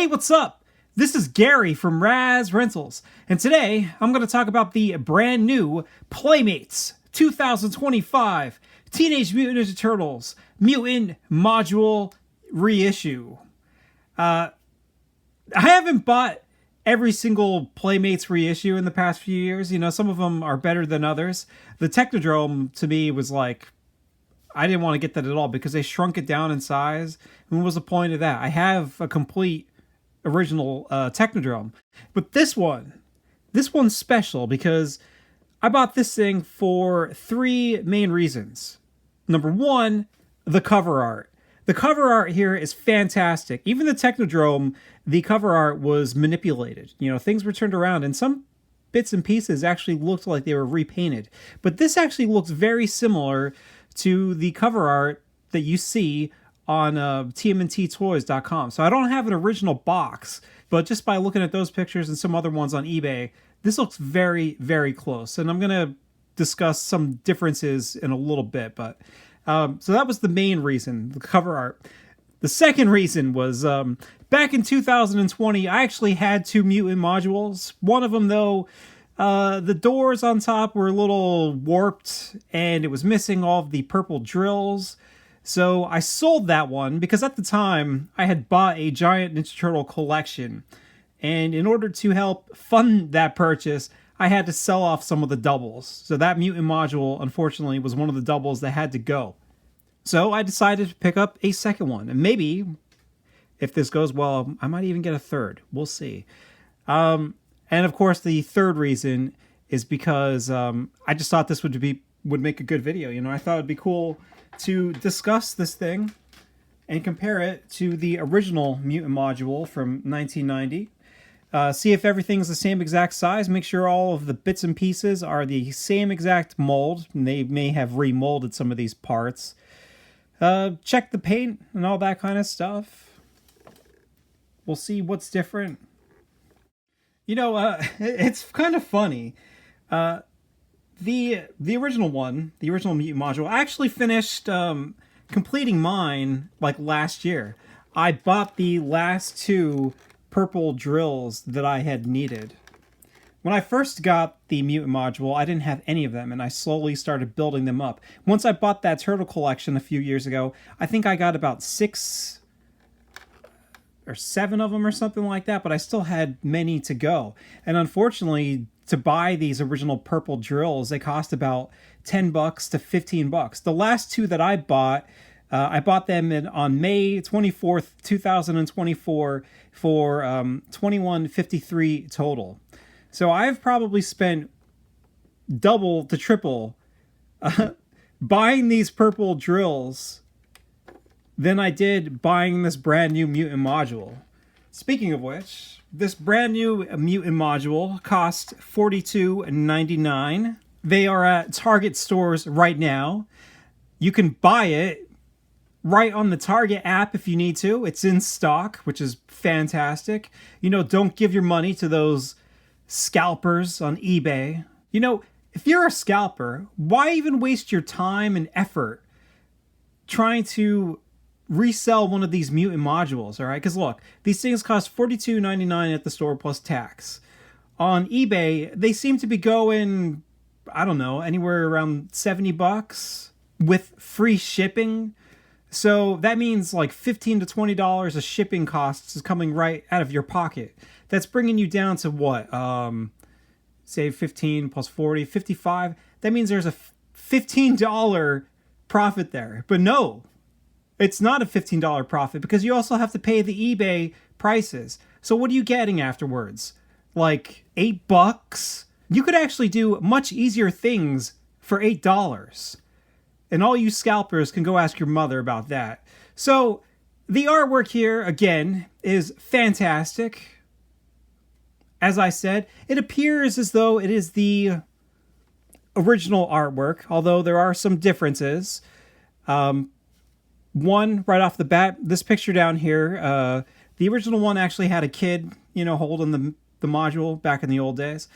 Hey, what's up? This is Gary from Raz Rentals, and today I'm going to talk about the brand new Playmates 2025 Teenage Mutant Ninja Turtles Mutant Module Reissue. I haven't bought every single Playmates reissue in the past few years. You know, some of them are better than others. The Technodrome, to me, was like, I didn't want to get that at all because they shrunk it down in size. And what was the point of that? I have a complete original Technodrome. But this one's special because I bought this thing for three main reasons. Number one, the cover art. The cover art here is fantastic. Even the Technodrome, the cover art was manipulated. You know, things were turned around and some bits and pieces actually looked like they were repainted. But this actually looks very similar to the cover art that you see on TMNTtoys.com. So I don't have an original box, but just by looking at those pictures and some other ones on eBay, this looks very close. And I'm going to discuss some differences in a little bit, but so that was the main reason, the cover art. The second reason was back in 2020, I actually had two Mutant modules. One of them, though, the doors on top were a little warped and it was missing all of the purple drills. So I sold that one because at the time I had bought a giant Ninja Turtle collection. And in order to help fund that purchase, I had to sell off some of the doubles. So that Mutant module, unfortunately, was one of the doubles that had to go. So I decided to pick up a second one. And maybe, if this goes well, I might even get a third. We'll see. And of course, the third reason is because I just thought this would make a good video. You know, I thought it'd be cool to discuss this thing and compare it to the original Mutant module from 1990. See if everything's the same exact size. Make sure all of the bits and pieces are the same exact mold. And they may have remolded some of these parts. Check the paint and all that kind of stuff. We'll see what's different. You know, it's kind of funny. The original one, the original Mutant module, I actually finished completing mine like last year. I bought the last two purple drills that I had needed. When I first got the Mutant module, I didn't have any of them, and I slowly started building them up. Once I bought that turtle collection a few years ago, I think I got about 6 or 7 of them or something like that, but I still had many to go. And unfortunately, to buy these original purple drills, they cost about $10 to $15. The last two that I bought them on May 24th, 2024 for $21.53 total. So I've probably spent double to triple buying these purple drills than I did buying this brand new Mutant module. Speaking of which, this brand new Mutant module cost $42.99. They are at Target stores right now. You can buy it right on the Target app if you need to. It's in stock, which is fantastic. You know, don't give your money to those scalpers on eBay. You know, if you're a scalper, why even waste your time and effort trying to resell one of these Mutant modules, all right? Because look, these things cost $42.99 at the store plus tax. On eBay, they seem to be going, I don't know, anywhere around $70 with free shipping. So that means like $15 to $20 of shipping costs is coming right out of your pocket. That's bringing you down to what? Say 15 plus 40, 55. That means there's a $15 profit there. But no, it's not a $15 profit because you also have to pay the eBay prices. So what are you getting afterwards? Like $8? You could actually do much easier things for $8. And all you scalpers can go ask your mother about that. So the artwork here, again, is fantastic. As I said, it appears as though it is the original artwork, although there are some differences. One, right off the bat, this picture down here, the original one actually had a kid, you know, holding the module back in the old days.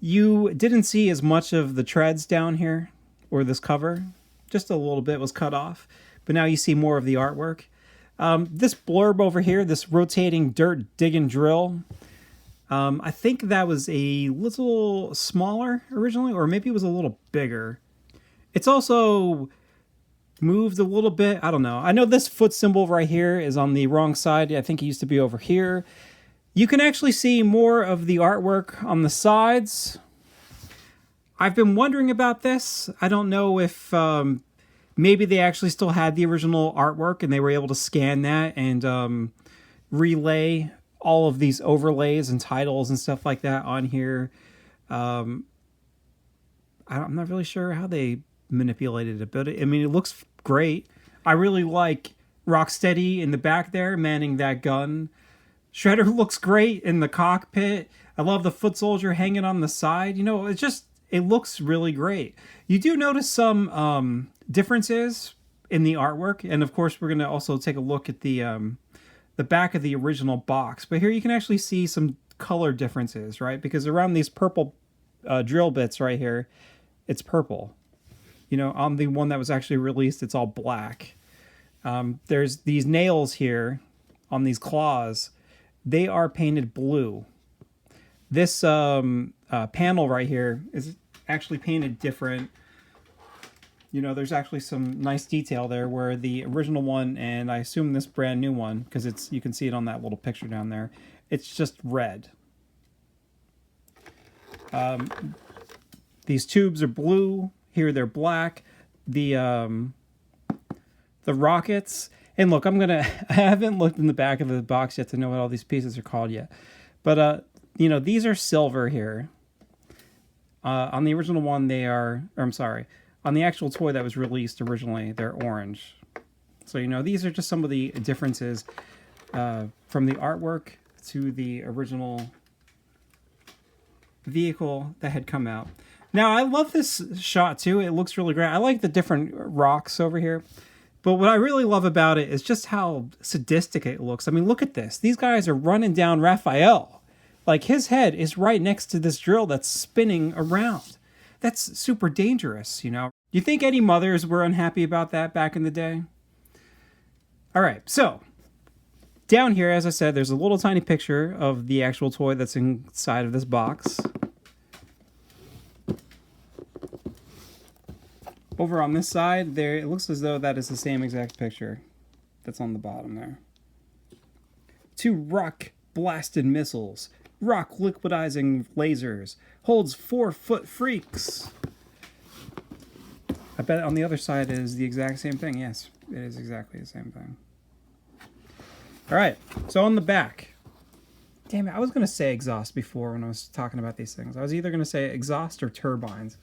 You didn't see as much of the treads down here, or this cover. Just a little bit was cut off, but now you see more of the artwork. This blurb over here, this rotating dirt digging drill, I think that was a little smaller originally, or maybe it was a little bigger. It's also moved a little bit. I don't know. I know this foot symbol right here is on the wrong side. I think it used to be over here. You can actually see more of the artwork on the sides. I've been wondering about this. I don't know if maybe they actually still had the original artwork and they were able to scan that and relay all of these overlays and titles and stuff like that on here. I'm not really sure how they manipulated it, but I mean, it looks great. I really like Rocksteady in the back there manning that gun. Shredder looks great in the cockpit. I love the foot soldier hanging on the side. You know, it looks really great. You do notice some differences in the artwork, and of course we're going to also take a look at the back of the original box. But here you can actually see some color differences, right? Because around these purple drill bits right here, it's purple. You know, on the one that was actually released, it's all black. There's these nails here on these claws. They are painted blue. This panel right here is actually painted different. You know, there's actually some nice detail there where the original one, and I assume this brand new one, because you can see it on that little picture down there, it's just red. These tubes are blue. Here they're black. The rockets, and look, I haven't looked in the back of the box yet to know what all these pieces are called yet. But you know, these are silver here. On the original one, on the actual toy that was released originally, they're orange. So, you know, these are just some of the differences from the artwork to the original vehicle that had come out. Now, I love this shot, too. It looks really great. I like the different rocks over here. But what I really love about it is just how sadistic it looks. I mean, look at this. These guys are running down Raphael. Like, his head is right next to this drill that's spinning around. That's super dangerous, you know. You think any mothers were unhappy about that back in the day? All right, so down here, as I said, there's a little tiny picture of the actual toy that's inside of this box. Over on this side, there, it looks as though that is the same exact picture that's on the bottom there. 2 rock-blasted missiles. Rock liquidizing lasers. Holds 4-foot freaks. I bet on the other side is the exact same thing. Yes, it is exactly the same thing. All right, so on the back. Damn it, I was going to say exhaust before when I was talking about these things. I was either going to say exhaust or turbines.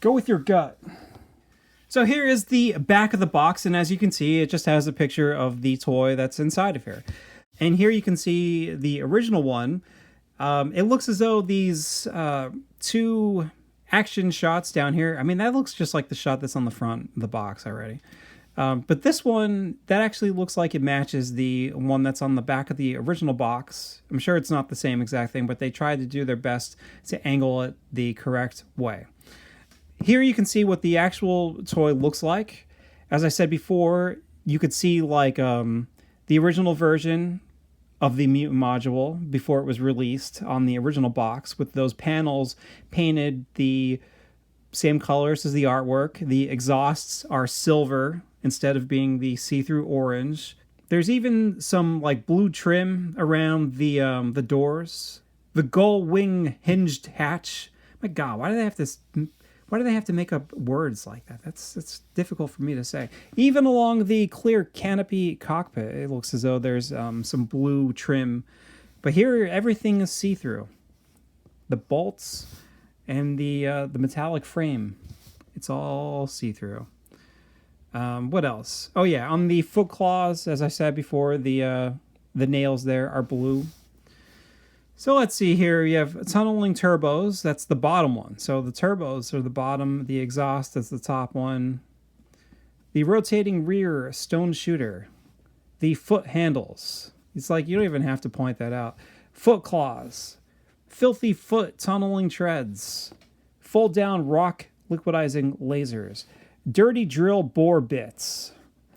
Go with your gut. So here is the back of the box, and as you can see, it just has a picture of the toy that's inside of here. And here you can see the original one. It looks as though these 2 action shots down here, I mean, that looks just like the shot that's on the front of the box already. But this one, that actually looks like it matches the one that's on the back of the original box. I'm sure it's not the same exact thing, but they tried to do their best to angle it the correct way. Here you can see what the actual toy looks like. As I said before, you could see like the original version of the Mutant Module before it was released on the original box, with those panels painted the same colors as the artwork. The exhausts are silver instead of being the see-through orange. There's even some like blue trim around the doors. The gull wing hinged hatch. My God, why do they have to make up words like that? That's difficult for me to say. Even along the clear canopy cockpit, it looks as though there's some blue trim. But here, everything is see-through. The bolts and the metallic frame, it's all see-through. What else? Oh yeah, on the foot claws, as I said before, the nails there are blue. So let's see here. You have tunneling turbos. That's the bottom one. So the turbos are the bottom. The exhaust is the top one. The rotating rear stone shooter. The foot handles. It's like you don't even have to point that out. Foot claws. Filthy foot tunneling treads. Fold down rock liquidizing lasers. Dirty drill bore bits.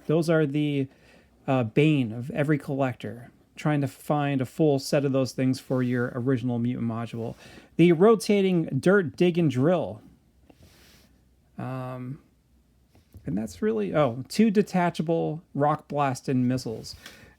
Those are the bane of every collector, trying to find a full set of those things for your original mutant module. The rotating dirt dig and drill. And that's really, two detachable rock blasting missiles.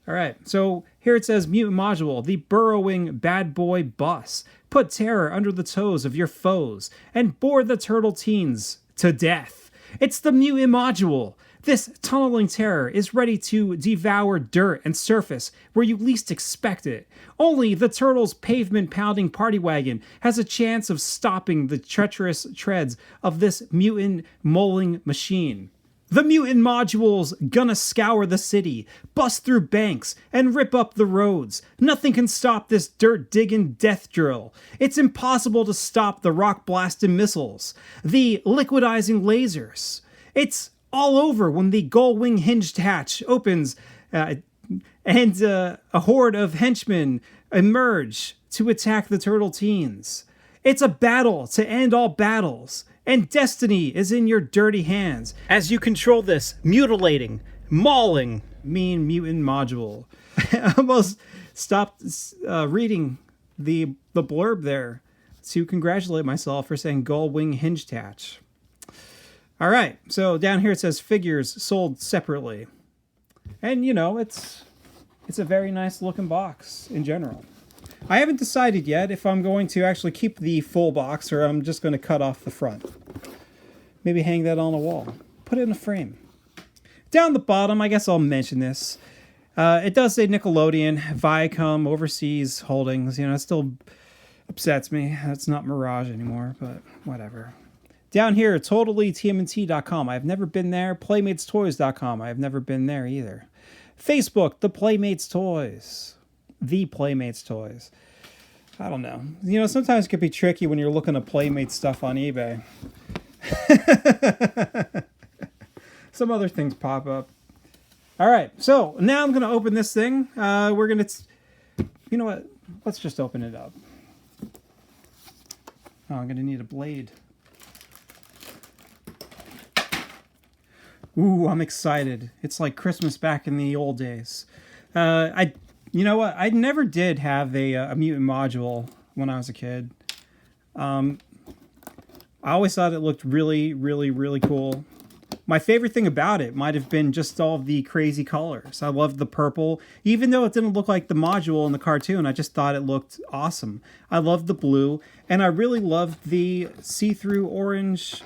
All right, so here it says mutant module, the burrowing bad boy bus. Put terror under the toes of your foes and bore the turtle teens to death. It's the mutant module. This tunneling terror is ready to devour dirt and surface where you least expect it. Only the turtle's pavement-pounding party wagon has a chance of stopping the treacherous treads of this mutant mauling machine. The mutant module's gonna scour the city, bust through banks, and rip up the roads. Nothing can stop this dirt-digging death drill. It's impossible to stop the rock-blasting missiles, the liquidizing lasers. It's all over when the gull wing hinged hatch opens and a horde of henchmen emerge to attack the turtle teens. It's a battle to end all battles, and destiny is in your dirty hands as you control this mutilating, mauling, mean mutant module. I almost stopped reading the blurb there to congratulate myself for saying gull wing hinged hatch. All right, so down here it says figures sold separately. And, you know, it's a very nice looking box in general. I haven't decided yet if I'm going to actually keep the full box or I'm just going to cut off the front. Maybe hang that on a wall. Put it in a frame. Down the bottom, I guess I'll mention this. It does say Nickelodeon, Viacom, Overseas Holdings. You know, it still upsets me. It's not Mirage anymore, but whatever. Down here, totally TMNT.com. I've never been there. PlaymatesToys.com. I've never been there either. Facebook, the Playmates Toys. The Playmates Toys. I don't know. You know, sometimes it can be tricky when you're looking at Playmates stuff on eBay. Some other things pop up. All right, so now I'm going to open this thing. We're going to... You know what? Let's just open it up. Oh, I'm going to need a blade. Ooh, I'm excited. It's like Christmas back in the old days. You know what? I never did have a mutant module when I was a kid. I always thought it looked really, really, really cool. My favorite thing about it might have been just all of the crazy colors. I loved the purple. Even though it didn't look like the module in the cartoon, I just thought it looked awesome. I loved the blue, and I really loved the see-through orange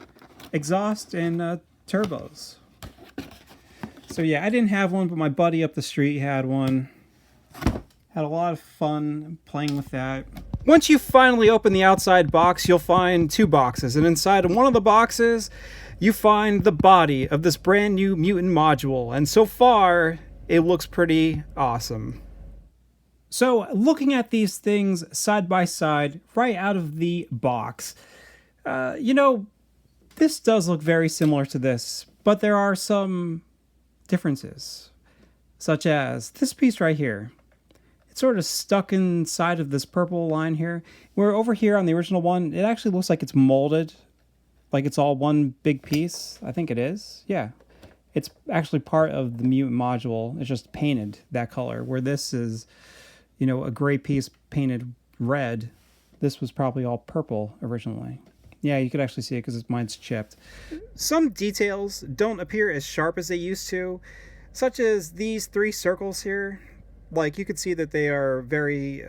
exhaust and turbos. So yeah, I didn't have one, but my buddy up the street had one. Had a lot of fun playing with that. Once you finally open the outside box, you'll find two boxes. And inside of one of the boxes, you find the body of this brand new mutant module. And so far, it looks pretty awesome. So looking at these things side by side, right out of the box, you know, this does look very similar to this, but there are some differences, such as this piece right here. It's sort of stuck inside of this purple line here, where over here on the original one, it actually looks like it's molded, like it's all one big piece. I think it is. Yeah. It's actually part of the mutant module. It's just painted that color, where this is, you know, a gray piece painted red. This was probably all purple originally. Yeah, you could actually see it because mine's chipped. Some details don't appear as sharp as they used to, such as these three circles here. Like, you could see that they are very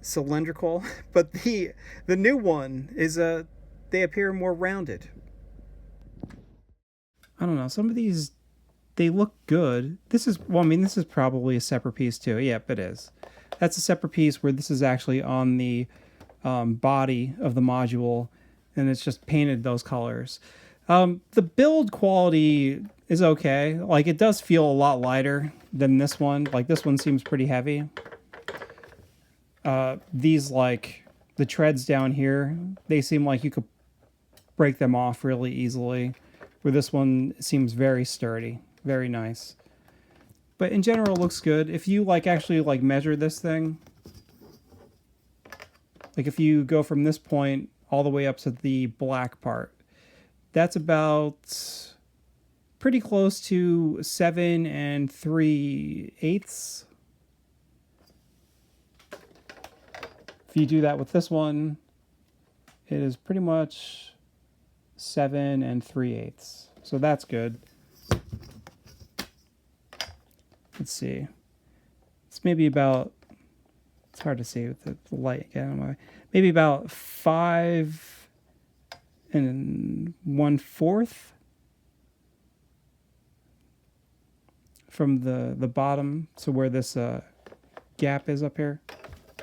cylindrical, but the new one is they appear more rounded. I don't know, some of these, they look good. This is, well, I mean, this is probably a separate piece too. Yep, it is. That's a separate piece where this is actually on the body of the module, and it's just painted those colors. The build quality is okay. Like, it does feel a lot lighter than this one. Like, this one seems pretty heavy. These, like, the treads down here, they seem like you could break them off really easily. Where this one seems very sturdy. Very nice. But in general, it looks good. If you, like, actually, like, measure this thing, like, if you go from this point all the way up to the black part, that's about pretty close to 7 3/8. If you do that with this one, it is pretty much 7 3/8. So that's good. Let's see. It's maybe about, it's hard to see with the light again. Maybe about 5 1/4 from the bottom to where this gap is up here.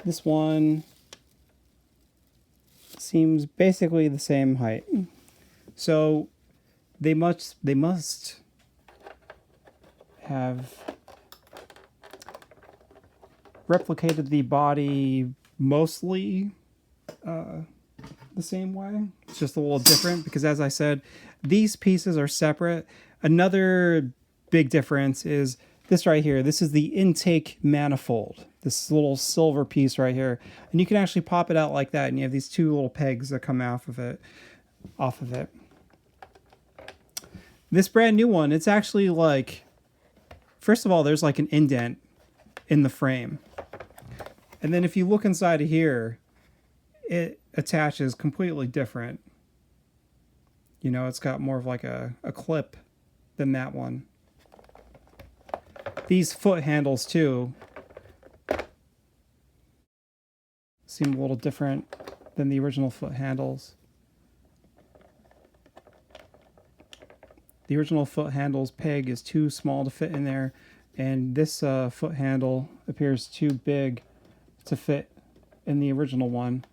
This one seems basically the same height. So they must have replicated the body mostly the same way. It's just a little different because, as I said, these pieces are separate. Another big difference is this right here. This is the intake manifold, this little silver piece right here. And you can actually pop it out like that, and you have these two little pegs that come off of it. This brand new one, it's actually like, first of all, there's like an indent in the frame. And then if you look inside of here, it attaches completely different. You know, it's got more of like a clip than that one. These foot handles too seem a little different than the original foot handles. The original foot handle's peg is too small to fit in there, and this foot handle appears too big to fit in the original one.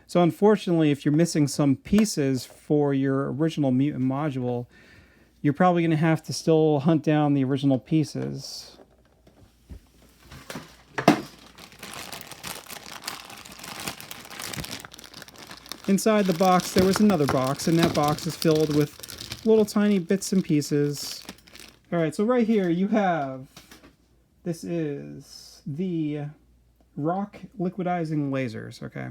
So unfortunately, if you're missing some pieces for your original Mutant Module, you're probably going to have to still hunt down the original pieces. Inside the box, there was another box, and that box is filled with little tiny bits and pieces. All right, so right here you have, this is the rock liquidizing lasers, okay?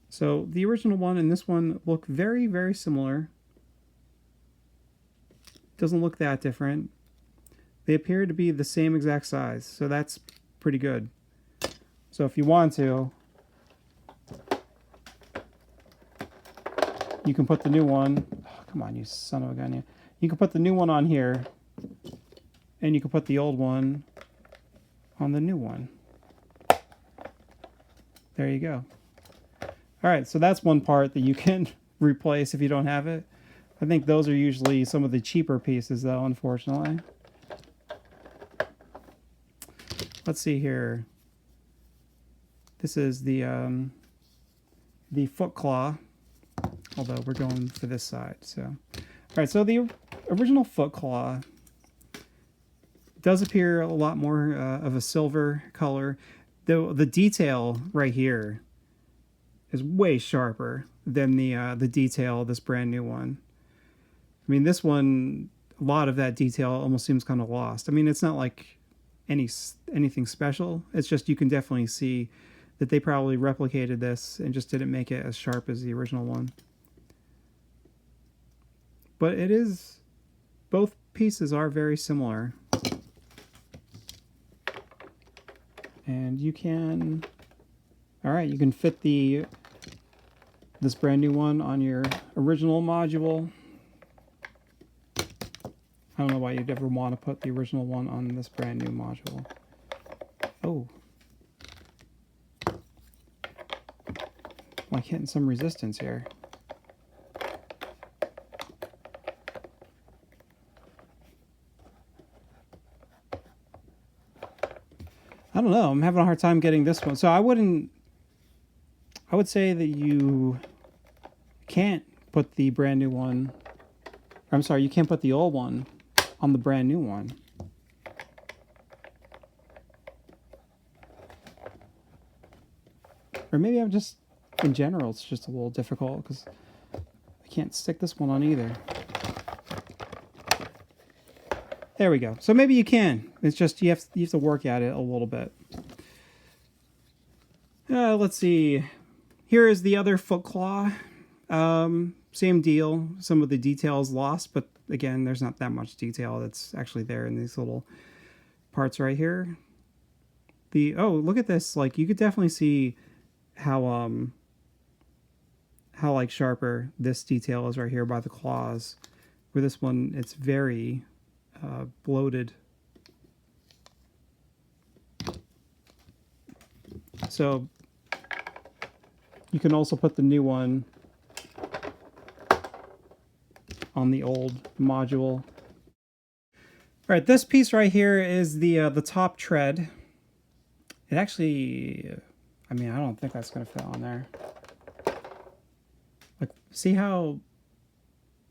So the original one and this one look very, very similar. Doesn't look that different. They appear to be the same exact size, so that's pretty good. So if you want to, you can put the new one, oh, come on, you son of a gun. You can put the new one on here, and you can put the old one on the new one. There you go. All right, so that's one part that you can replace if you don't have it. I think those are usually some of the cheaper pieces, though, unfortunately. Let's see here. This is the foot claw, although we're going for this side. So, all right, so the original foot claw does appear a lot more of a silver color. The detail right here is way sharper than the detail of this brand new one. I mean, this one, a lot of that detail almost seems kind of lost. I mean, it's not like anything special. It's just you can definitely see that they probably replicated this and just didn't make it as sharp as the original one. But it is, both pieces are very similar. And you can, all right, you can fit this brand new one on your original module. I don't know why you'd ever want to put the original one on this brand new module. Oh. Like hitting some resistance here. I don't know. I'm having a hard time getting this one. So I would say that you can't put the brand new one, I'm sorry, you can't put the old one on the brand new one. Or maybe I'm just, in general, it's just a little difficult because I can't stick this one on either. There we go. So maybe you can. It's just you have to work at it a little bit. Let's see. Here is the other foot claw. same deal. Some of the details lost, but again, there's not that much detail that's actually there in these little parts right here. Oh, look at this. Like, you could definitely see how like sharper this detail is right here by the claws. Where this one, it's very bloated. So you can also put the new one on the old module. All right, this piece right here is the top tread. It actually, I mean, I don't think that's going to fit on there. Like, see how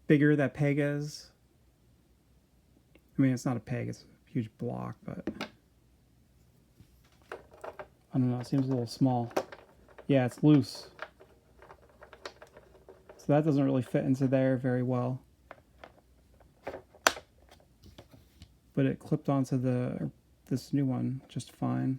bigger that peg is? I mean, it's not a peg, it's a huge block, but I don't know, it seems a little small. Yeah, it's loose. So that doesn't really fit into there very well. But it clipped onto this new one just fine.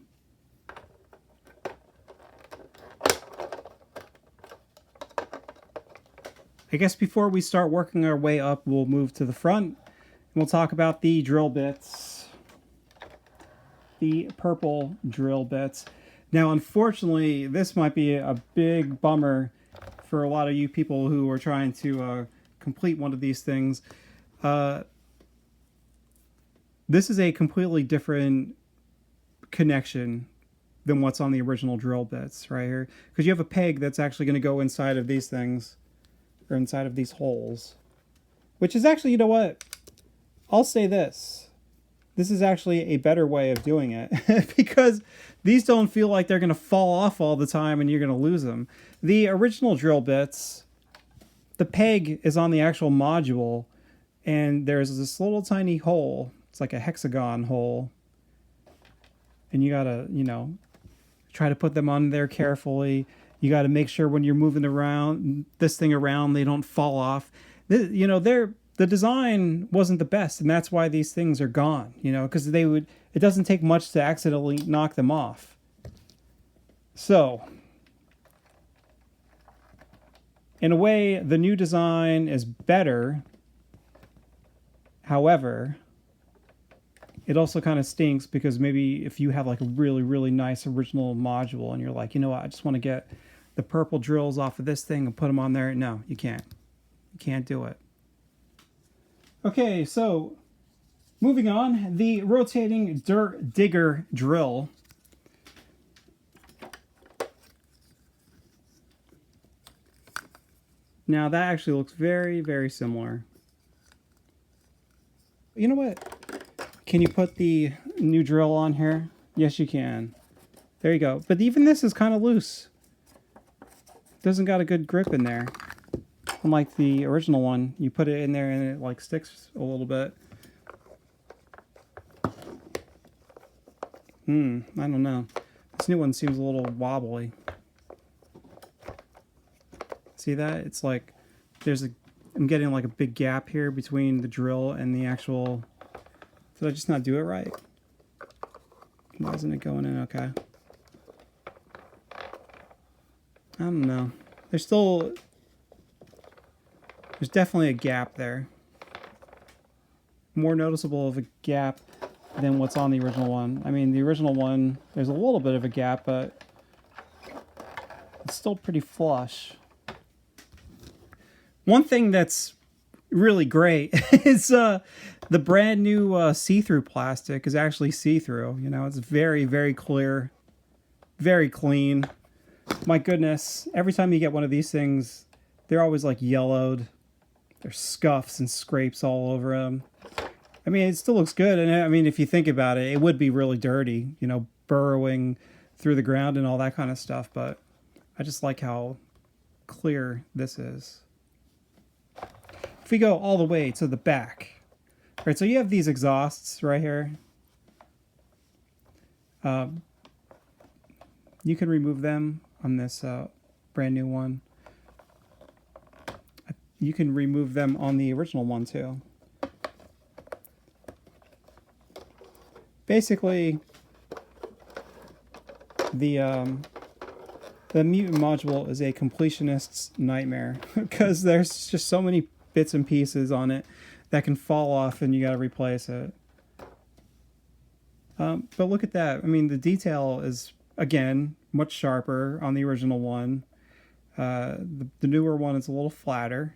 I guess before we start working our way up, we'll move to the front and we'll talk about the drill bits. The purple drill bits. Now, unfortunately, this might be a big bummer for a lot of you people who are trying to complete one of these things. This is a completely different connection than what's on the original drill bits right here. Because you have a peg that's actually going to go inside of these things, or inside of these holes. Which is actually, you know what? I'll say this. This is actually a better way of doing it. Because these don't feel like they're going to fall off all the time and you're going to lose them. The original drill bits, the peg is on the actual module. And there's this little tiny hole. It's like a hexagon hole. And you gotta, you know, try to put them on there carefully. You gotta make sure when you're moving around, this thing around, they don't fall off. You know, the design wasn't the best, and that's why these things are gone, you know, because it doesn't take much to accidentally knock them off. So, in a way, the new design is better. However, it also kind of stinks because maybe if you have like a really, really nice original module and you're like, you know what, I just want to get the purple drills off of this thing and put them on there. No, you can't. You can't do it. Okay, so moving on, the rotating dirt digger drill. Now that actually looks very, very similar. You know what? Can you put the new drill on here? Yes, you can. There you go. But even this is kind of loose. Doesn't got a good grip in there. Unlike the original one, you put it in there and it like sticks a little bit. I don't know. This new one seems a little wobbly. See that? It's like I'm getting like a big gap here between the drill and the actual. Did I just not do it right? Why isn't it going in okay? I don't know. There's definitely a gap there. More noticeable of a gap than what's on the original one. I mean, the original one, there's a little bit of a gap, but it's still pretty flush. One thing that's really great is the brand new see-through plastic is actually see-through. You know, it's very, very clear, very clean. My goodness, every time you get one of these things, they're always like yellowed. There's scuffs and scrapes all over them. I mean, it still looks good. And I mean, if you think about it, it would be really dirty, you know, burrowing through the ground and all that kind of stuff. But I just like how clear this is. If we go all the way to the back, right? So you have these exhausts right here. You can remove them on this brand new one. You can remove them on the original one too. Basically, the The Mutant Module is a completionist's nightmare because there's just so many bits and pieces on it that can fall off and you got to replace it. But look at that. I mean, the detail is, again, much sharper on the original one. The newer one is a little flatter.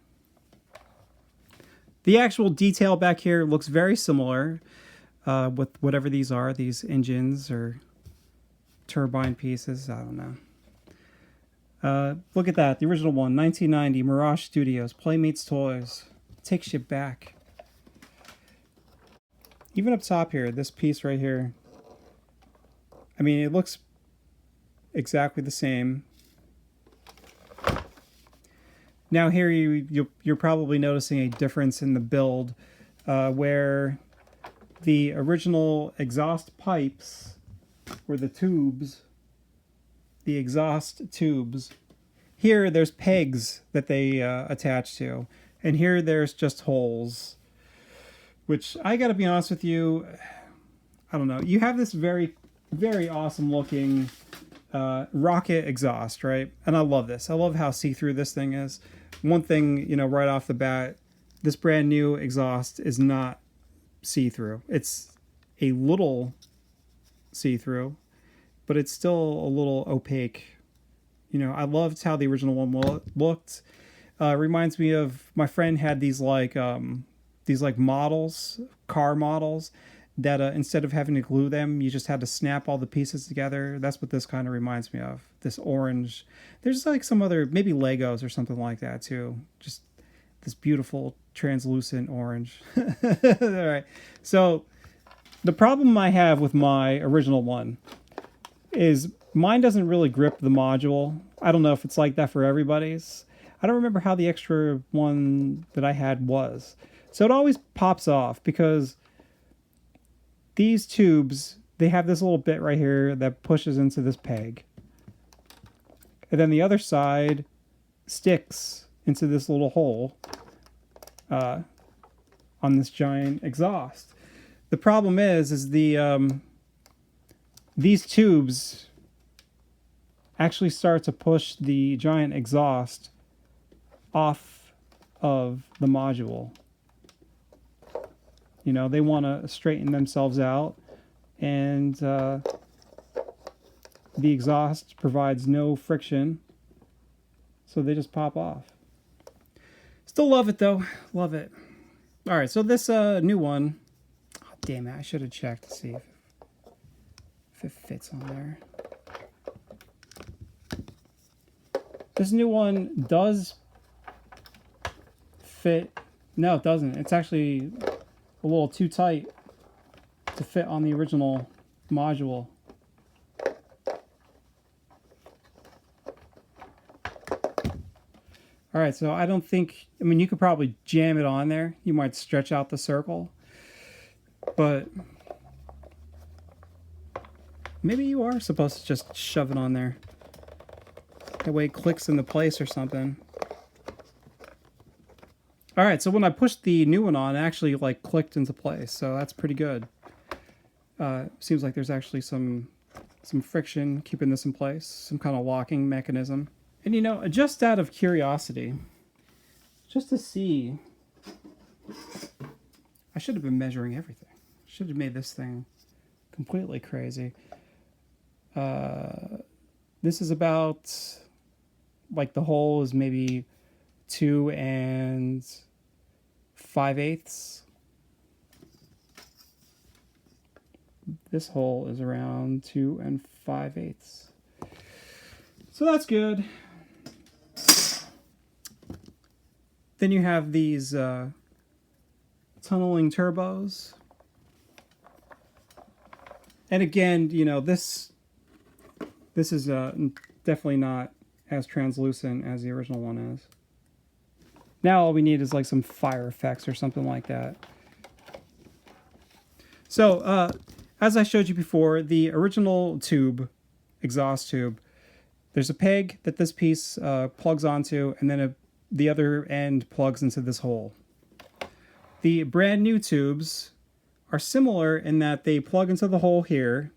The actual detail back here looks very similar with whatever these are, these engines or turbine pieces. I don't know. Look at that. The original one, 1990, Mirage Studios, Playmates Toys. Takes you back. Even up top here, this piece right here, I mean, it looks exactly the same. Now here you're probably noticing a difference in the build where the original exhaust pipes were the tubes, the exhaust tubes. Here there's pegs that they attach to, and here there's just holes. Which, I gotta be honest with you, I don't know. You have this very, very awesome looking rocket exhaust, right? And I love this. I love how see-through this thing is. One thing, you know, right off the bat, this brand new exhaust is not see-through. It's a little see-through, but it's still a little opaque. You know, I loved how the original one looked. Reminds me of, my friend had these like models, car models, that instead of having to glue them, you just had to snap all the pieces together. That's what this kind of reminds me of. This orange. There's like some other, maybe Legos or something like that too. Just this beautiful translucent orange. All right. So the problem I have with my original one is mine doesn't really grip the module. I don't know if it's like that for everybody's. I don't remember how the extra one that I had was. So it always pops off because these tubes, they have this little bit right here that pushes into this peg. And then the other side sticks into this little hole on this giant exhaust. The problem is these tubes actually start to push the giant exhaust off of the module. You know, they want to straighten themselves out, and the exhaust provides no friction, so they just pop off. Still love it though, love it. All right, so this new one, oh, damn it, I should have checked to see if it fits on there. This new one does fit. No, it doesn't. It's actually a little too tight to fit on the original module. All right, so I don't think, I mean, you could probably jam it on there. You might stretch out the circle, but maybe you are supposed to just shove it on there. That way it clicks into place or something. All right, so when I pushed the new one on, it actually like clicked into place, so that's pretty good. Seems like there's actually some friction keeping this in place, some kind of locking mechanism. And you know, just out of curiosity, just to see, I should have been measuring everything. Should have made this thing completely crazy. This is about, like, the hole is maybe 2 5/8. This hole is around 2 5/8. So that's good. Then you have these tunneling turbos. And again, you know, this is definitely not as translucent as the original one is. Now all we need is like some fire effects or something like that. So, as I showed you before, the original tube, exhaust tube, there's a peg that this piece plugs onto, and then the other end plugs into this hole. The brand new tubes are similar in that they plug into the hole here,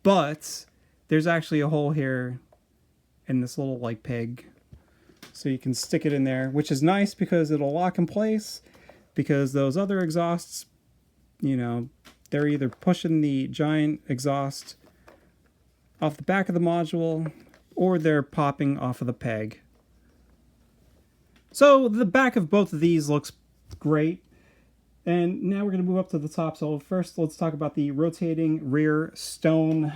but there's actually a hole here and this little like peg. So you can stick it in there, which is nice because it'll lock in place, because those other exhausts, you know, they're either pushing the giant exhaust off the back of the module or they're popping off of the peg. So the back of both of these looks great. And now we're going to move up to the top. So first, let's talk about the rotating rear stone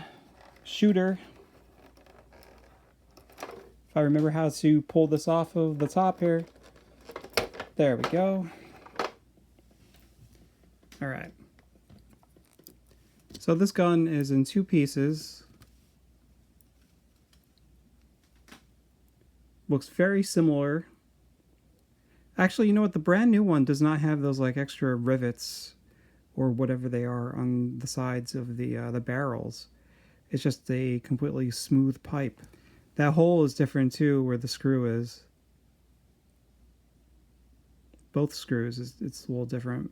shooter. If I remember how to pull this off of the top here. There we go. All right. So this gun is in 2 pieces. Looks very similar. Actually, you know what? The brand new one does not have those like extra rivets or whatever they are on the sides of the barrels. It's just a completely smooth pipe. That hole is different too, where the screw is. Both screws, it's a little different.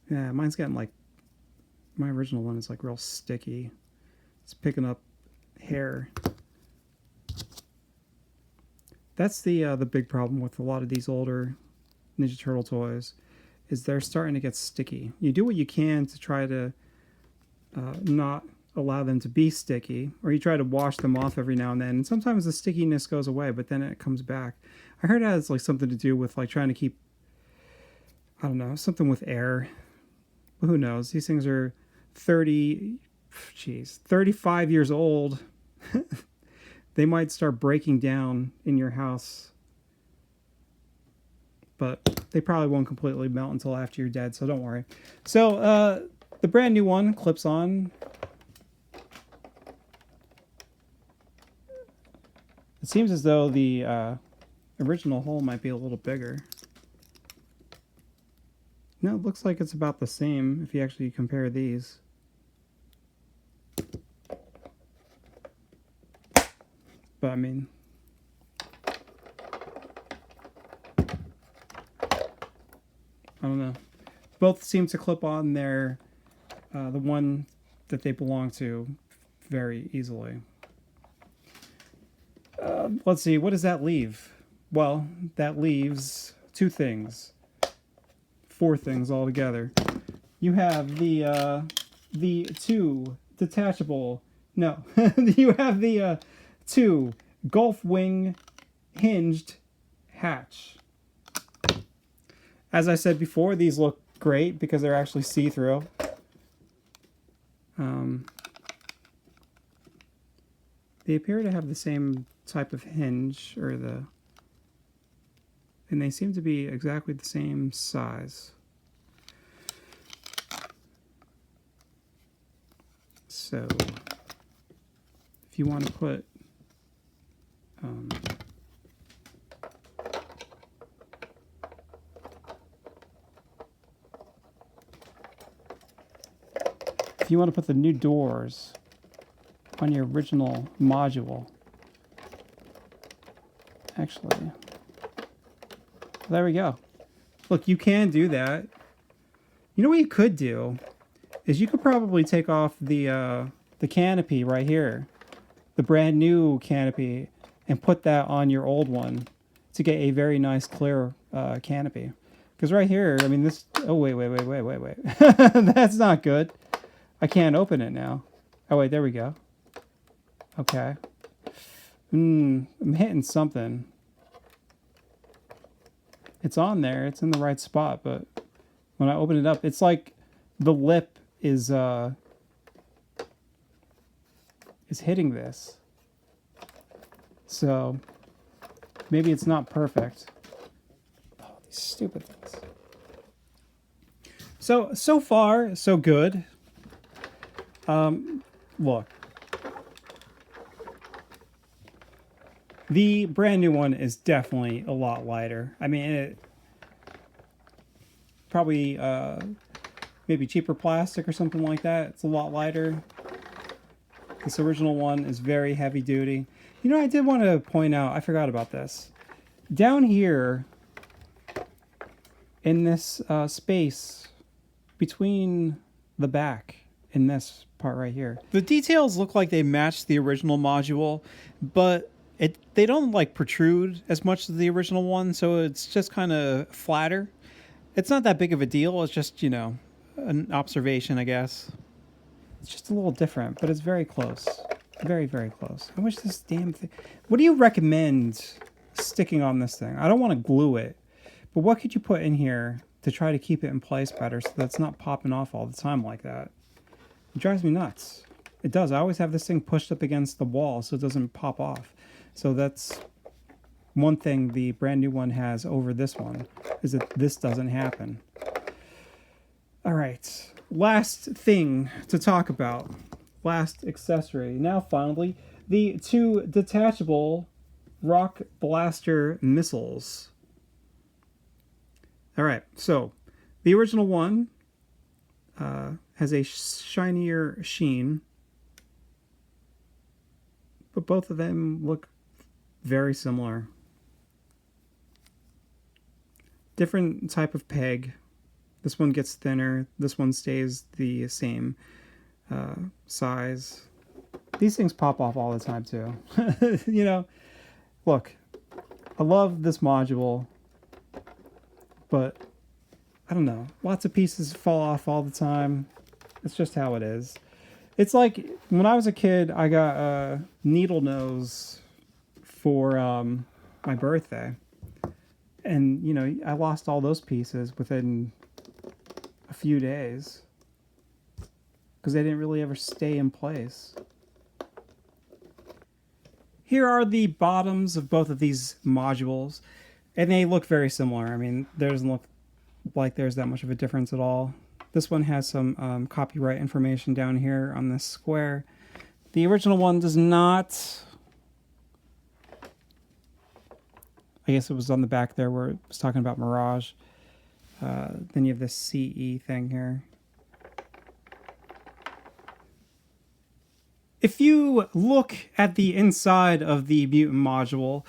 Yeah, mine's getting like, my original one is like real sticky. It's picking up hair. That's the big problem with a lot of these older Ninja Turtle toys, is they're starting to get sticky. You do what you can to try to not allow them to be sticky, or you try to wash them off every now and then, and sometimes the stickiness goes away, but then it comes back. I heard it has like something to do with like trying to keep, I don't know, something with air. Well, who knows? These things are 35 years old. They might start breaking down in your house, but they probably won't completely melt until after you're dead, so don't worry. So the brand new one clips on. It seems as though the original hole might be a little bigger. No, it looks like it's about the same if you actually compare these. But I mean, I don't know. Both seem to clip on their the one that they belong to very easily. Let's see, what does that leave? Well, that leaves 2 things. 4 things altogether. You have the 2 detachable. No, you have the 2 Gulf Wing hinged hatch. As I said before, these look great because they're actually see-through. They appear to have the same type of hinge, and they seem to be exactly the same size. So if you want to put the new doors on your original module, actually, there we go. Look, you can do that. You know what you could do is you could probably take off the canopy right here, the brand new canopy, and put that on your old one to get a very nice clear canopy. Because right here, I mean, this. Oh wait. That's not good. I can't open it now. Oh wait, there we go. Okay. I'm hitting something. It's on there. It's in the right spot, but when I open it up, it's like the lip is hitting this. So maybe it's not perfect. Oh, these stupid things. So far, so good. Look. The brand new one is definitely a lot lighter. I mean, it probably maybe cheaper plastic or something like that. It's a lot lighter. This original one is very heavy duty. You know, I did want to point out, I forgot about this. Down here in this space between the back in this part right here. The details look like they match the original module, but they don't like protrude as much as the original one, so it's just kind of flatter. It's not that big of a deal. It's just, you know, an observation, I guess. It's just a little different, but it's very close. Very, very close. I wish this damn thing... What do you recommend sticking on this thing? I don't want to glue it, but what could you put in here to try to keep it in place better so that it's not popping off all the time like that? It drives me nuts. It does. I always have this thing pushed up against the wall so it doesn't pop off. So that's one thing the brand new one has over this one, is that this doesn't happen. All right. Last thing to talk about. Last accessory. Now finally, the 2 detachable rock blaster missiles. All right, so the original one has a shinier sheen, but both of them look very similar. Different type of peg. This one gets thinner. This one stays the same size. These things pop off all the time too. You know, look, I love this module, but I don't know. Lots of pieces fall off all the time. It's just how it is. It's like when I was a kid, I got a needle nose for my birthday. And, you know, I lost all those pieces within a few days because they didn't really ever stay in place. Here are the bottoms of both of these modules, and they look very similar. I mean, there doesn't look like there's that much of a difference at all. This one has some copyright information down here on this square. The original one does not. I guess it was on the back there where it was talking about Mirage. Then you have this CE thing here. If you look at the inside of the Mutant Module,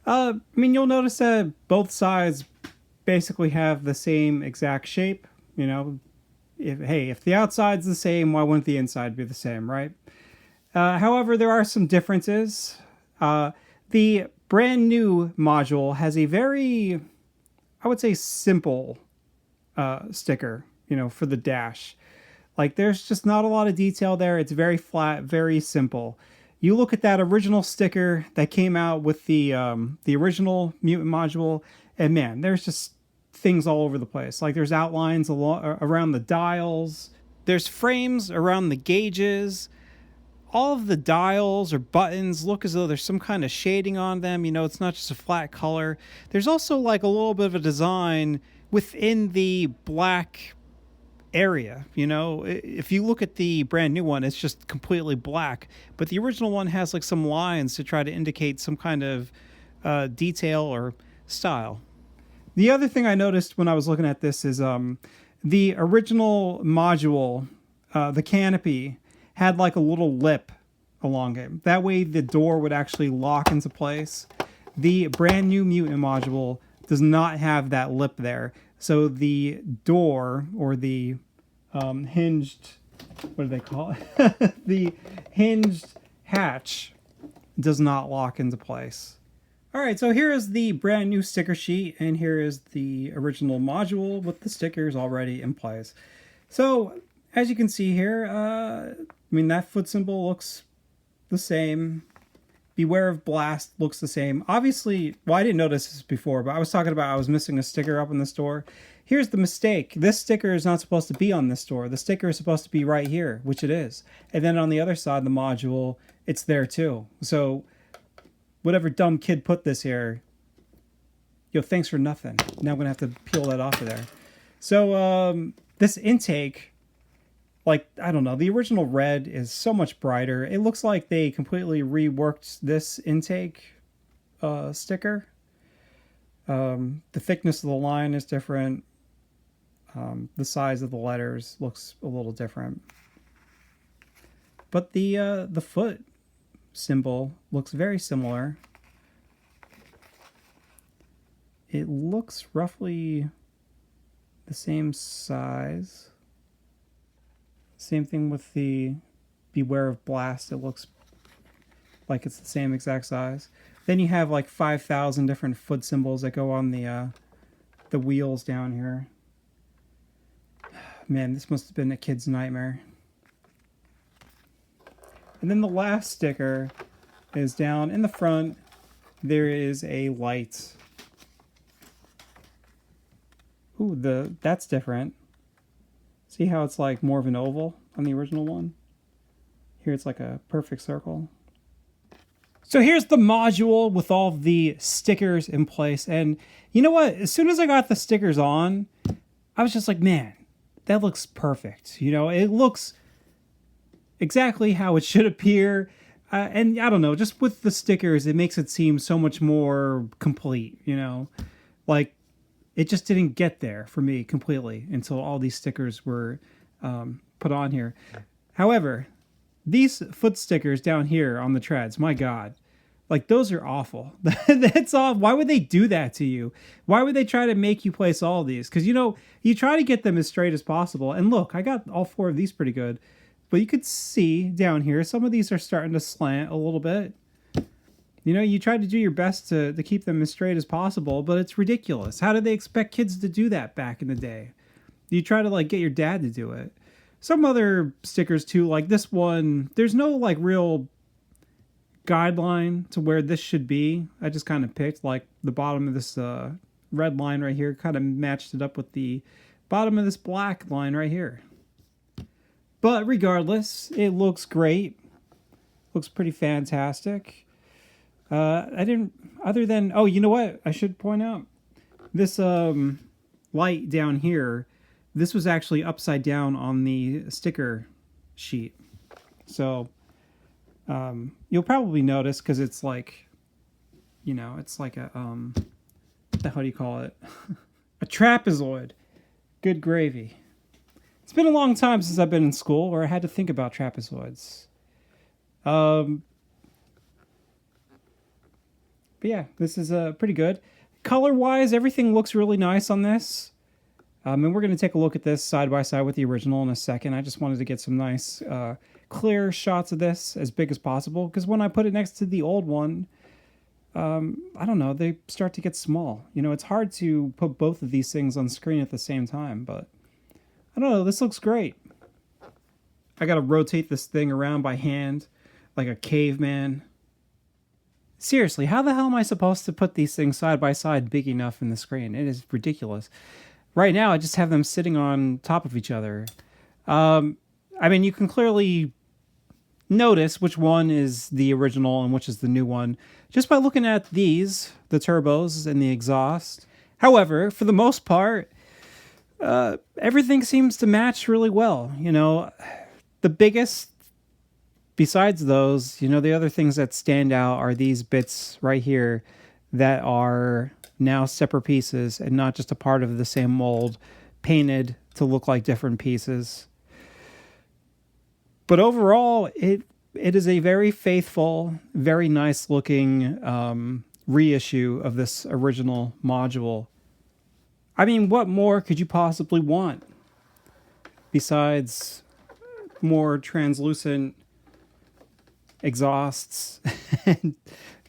I mean, you'll notice that both sides basically have the same exact shape. You know, if the outside's the same, why wouldn't the inside be the same, right? However, there are some differences. The brand new module has a very, I would say, simple sticker, you know, for the dash. Like, there's just not a lot of detail there. It's very flat, very simple. You look at that original sticker that came out with the original Mutant Module, and man, there's just things all over the place. Like, there's outlines around the dials. There's frames around the gauges. All of the dials or buttons look as though there's some kind of shading on them. You know, it's not just a flat color. There's also like a little bit of a design within the black area. You know, if you look at the brand new one, it's just completely black, but the original one has like some lines to try to indicate some kind of detail or style. The other thing I noticed when I was looking at this is the original module, the canopy, had like a little lip along it. That way the door would actually lock into place. The brand new Mutant Module does not have that lip there. So the door, or the hinged, what do they call it? The hinged hatch does not lock into place. All right, so here is the brand new sticker sheet, and here is the original module with the stickers already in place. So as you can see here, I mean, that foot symbol looks the same. Beware of Blast looks the same. Obviously, well, I didn't notice this before, but I was talking about I was missing a sticker up in this door. Here's the mistake. This sticker is not supposed to be on this door. The sticker is supposed to be right here, which it is. And then on the other side of the module, it's there too. So whatever dumb kid put this here, yo, thanks for nothing. Now I'm going to have to peel that off of there. So this intake, like, I don't know, the original red is so much brighter. It looks like they completely reworked this intake sticker. The thickness of the line is different. The size of the letters looks a little different. But the foot symbol looks very similar. It looks roughly the same size. Same thing with the Beware of Blast. It looks like it's the same exact size. Then you have like 5,000 different foot symbols that go on the wheels down here. Man, this must have been a kid's nightmare. And then the last sticker is down in the front. There is a light. Ooh, that's different. See how it's like more of an oval on the original one? Here it's like a perfect circle. So here's the module with all the stickers in place. And you know what? As soon as I got the stickers on, I was just like, man, that looks perfect. You know, it looks exactly how it should appear. And I don't know, just with the stickers, it makes it seem so much more complete, you know? Like, it just didn't get there for me completely until all these stickers were put on here. However, these foot stickers down here on the treads, my God, like those are awful. That's all. Why would they do that to you? Why would they try to make you place all of these? Because, you know, you try to get them as straight as possible. And look, I got all 4 of these pretty good. But you could see down here, some of these are starting to slant a little bit. You know, you try to do your best to keep them as straight as possible, but it's ridiculous. How did they expect kids to do that back in the day? You try to, like, get your dad to do it. Some other stickers, too, like this one, there's no, like, real guideline to where this should be. I just kind of picked, like, the bottom of this red line right here, kind of matched it up with the bottom of this black line right here. But regardless, it looks great. Looks pretty fantastic. Other than, oh, you know what? I should point out. This light down here, this was actually upside down on the sticker sheet. So, you'll probably notice because it's like, you know, it's like a, how do you call it? A trapezoid. Good gravy. It's been a long time since I've been in school where I had to think about trapezoids. But yeah, this is pretty good. Color-wise, everything looks really nice on this. And we're going to take a look at this side by side with the original in a second. I just wanted to get some nice clear shots of this as big as possible. Because when I put it next to the old one, I don't know, they start to get small. You know, it's hard to put both of these things on screen at the same time, but I don't know, this looks great. I gotta rotate this thing around by hand like a caveman. Seriously, how the hell am I supposed to put these things side by side big enough in the screen? It is ridiculous. Right now, I just have them sitting on top of each other. I mean, you can clearly notice which one is the original and which is the new one just by looking at these, the turbos and the exhaust. However, for the most part, everything seems to match really well. You know, the biggest, besides those, you know, the other things that stand out are these bits right here that are now separate pieces and not just a part of the same mold, painted to look like different pieces. But overall, it is a very faithful, very nice looking reissue of this original module. I mean, what more could you possibly want besides more translucent exhausts and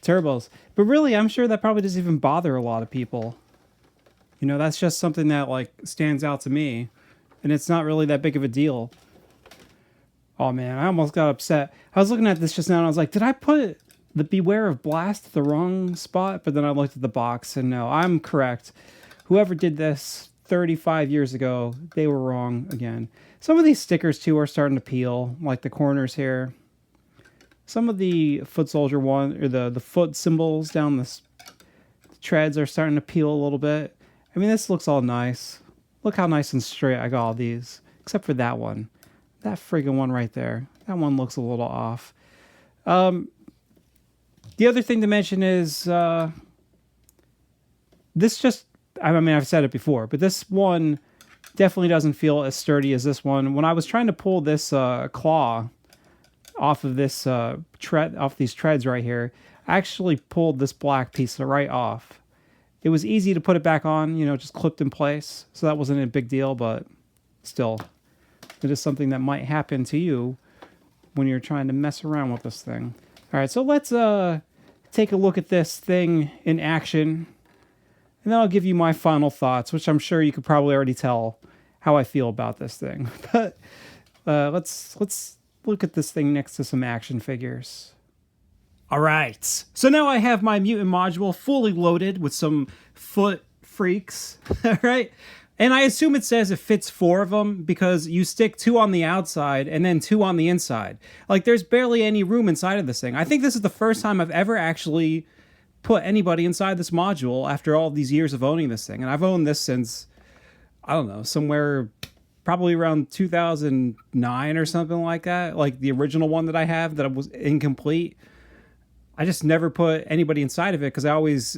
turbos? But really, I'm sure that probably doesn't even bother a lot of people. You know, that's just something that like stands out to me, and it's not really that big of a deal. Oh man, I almost got upset. I was looking at this just now and I was like, did I put the Beware of Blast at the wrong spot? But then I looked at the box and no, I'm correct. Whoever did this 35 years ago, they were wrong again. Some of these stickers, too, are starting to peel, like the corners here. Some of the foot soldier one, or the foot symbols down the treads are starting to peel a little bit. I mean, this looks all nice. Look how nice and straight I got all these, except for that one. That friggin' one right there. That one looks a little off. The other thing to mention is this just... I mean, I've said it before, but this one definitely doesn't feel as sturdy as this one. When I was trying to pull this claw off of this off these treads right here, I actually pulled this black piece right off. It was easy to put it back on, you know, just clipped in place, so that wasn't a big deal, but still, it is something that might happen to you when you're trying to mess around with this thing. All right, so let's take a look at this thing in action, and then I'll give you my final thoughts, which I'm sure you could probably already tell how I feel about this thing. But let's look at this thing next to some action figures. All right, so now I have my Mutant Module fully loaded with some foot freaks, all right? And I assume it says it fits 4 of them because you stick 2 on the outside and then 2 on the inside. Like, there's barely any room inside of this thing. I think this is the first time I've ever actually put anybody inside this module after all these years of owning this thing. And I've owned this since, I don't know, somewhere probably around 2009 or something like that. Like the original one that I have that was incomplete. I just never put anybody inside of it because I always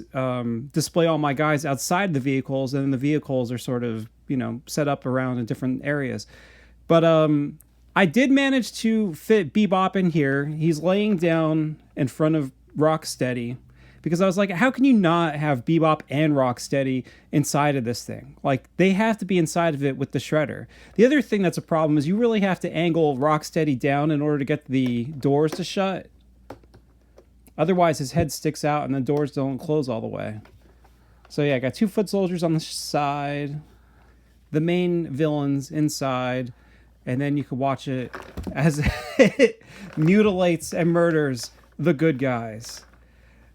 display all my guys outside the vehicles, and then the vehicles are sort of, you know, set up around in different areas. But I did manage to fit Bebop in here. He's laying down in front of Rocksteady because I was like, how can you not have Bebop and Rocksteady inside of this thing? Like, they have to be inside of it with the Shredder. The other thing that's a problem is you really have to angle Rocksteady down in order to get the doors to shut. Otherwise, his head sticks out and the doors don't close all the way. So yeah, I got 2 foot soldiers on the side, the main villains inside, and then you can watch it as it mutilates and murders the good guys.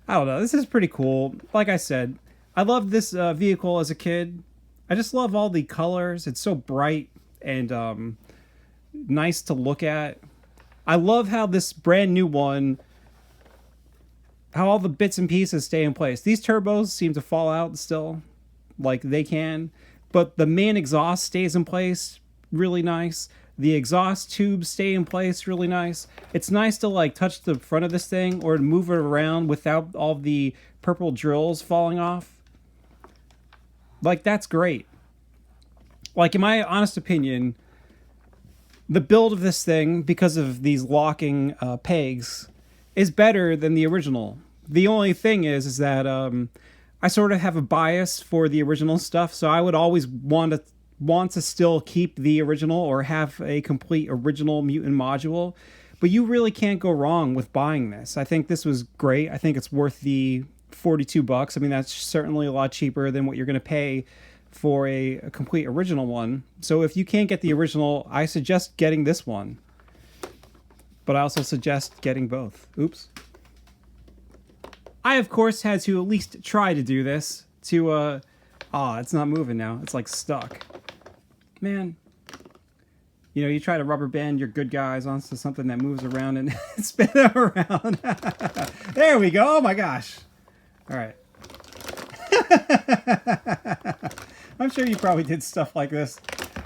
I don't know, this is pretty cool. Like I said, I loved this vehicle as a kid. I just love all the colors. It's so bright and nice to look at. I love how this brand new one, how all the bits and pieces stay in place. These turbos seem to fall out still, like they can, but the main exhaust stays in place really nice. The exhaust tubes stay in place really nice. It's nice to like touch the front of this thing or move it around without all the purple drills falling off. Like, that's great. Like, in my honest opinion, the build of this thing, because of these locking pegs, is better than the original. The only thing is that I sort of have a bias for the original stuff, so I would always want to still keep the original or have a complete original Mutant Module. But you really can't go wrong with buying this. I think this was great. I think it's worth the $42. I mean, that's certainly a lot cheaper than what you're going to pay for a complete original one. So if you can't get the original, I suggest getting this one. But I also suggest getting both. Oops. I, of course, had to at least try to do this to, it's not moving now. It's, like, stuck. Man. You know, you try to rubber band your good guys onto something that moves around and spin them around. There we go. Oh, my gosh. All right. I'm sure you probably did stuff like this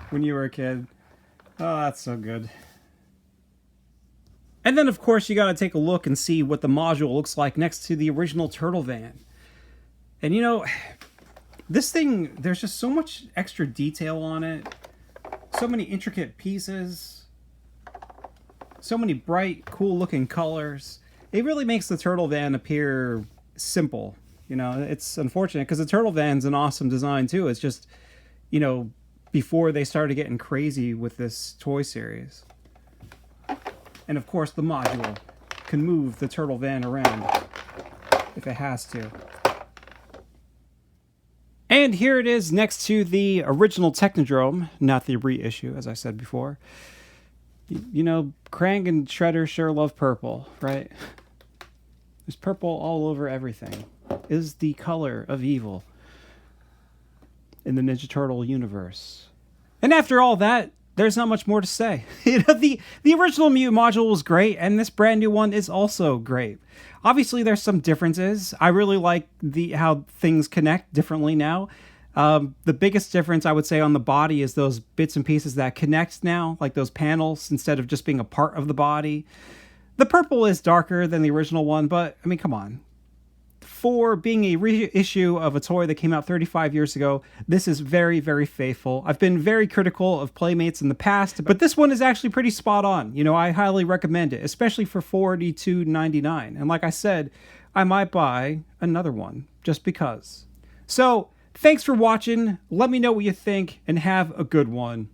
when you were a kid. Oh, that's so good. And then, of course, you got to take a look and see what the module looks like next to the original Turtle Van. And, you know, this thing, there's just so much extra detail on it. So many intricate pieces. So many bright, cool-looking colors. It really makes the Turtle Van appear simple. You know, it's unfortunate because the Turtle Van's an awesome design, too. It's just, you know, before they started getting crazy with this toy series. And of course, the module can move the Turtle Van around if it has to. And here it is next to the original Technodrome, not the reissue, as I said before. You know, Krang and Shredder sure love purple, right? There's purple all over everything. It is the color of evil in the Ninja Turtle universe. And after all that, there's not much more to say. You know, the original Mutant Module was great, and this brand new one is also great. Obviously, there's some differences. I really like how things connect differently now. The biggest difference, I would say, on the body is those bits and pieces that connect now, like those panels, instead of just being a part of the body. The purple is darker than the original one, but, I mean, come on. For being a reissue of a toy that came out 35 years ago, this is very, very faithful. I've been very critical of Playmates in the past, but this one is actually pretty spot on. You know, I highly recommend it, especially for $42.99. And like I said, I might buy another one just because. So, thanks for watching. Let me know what you think and have a good one.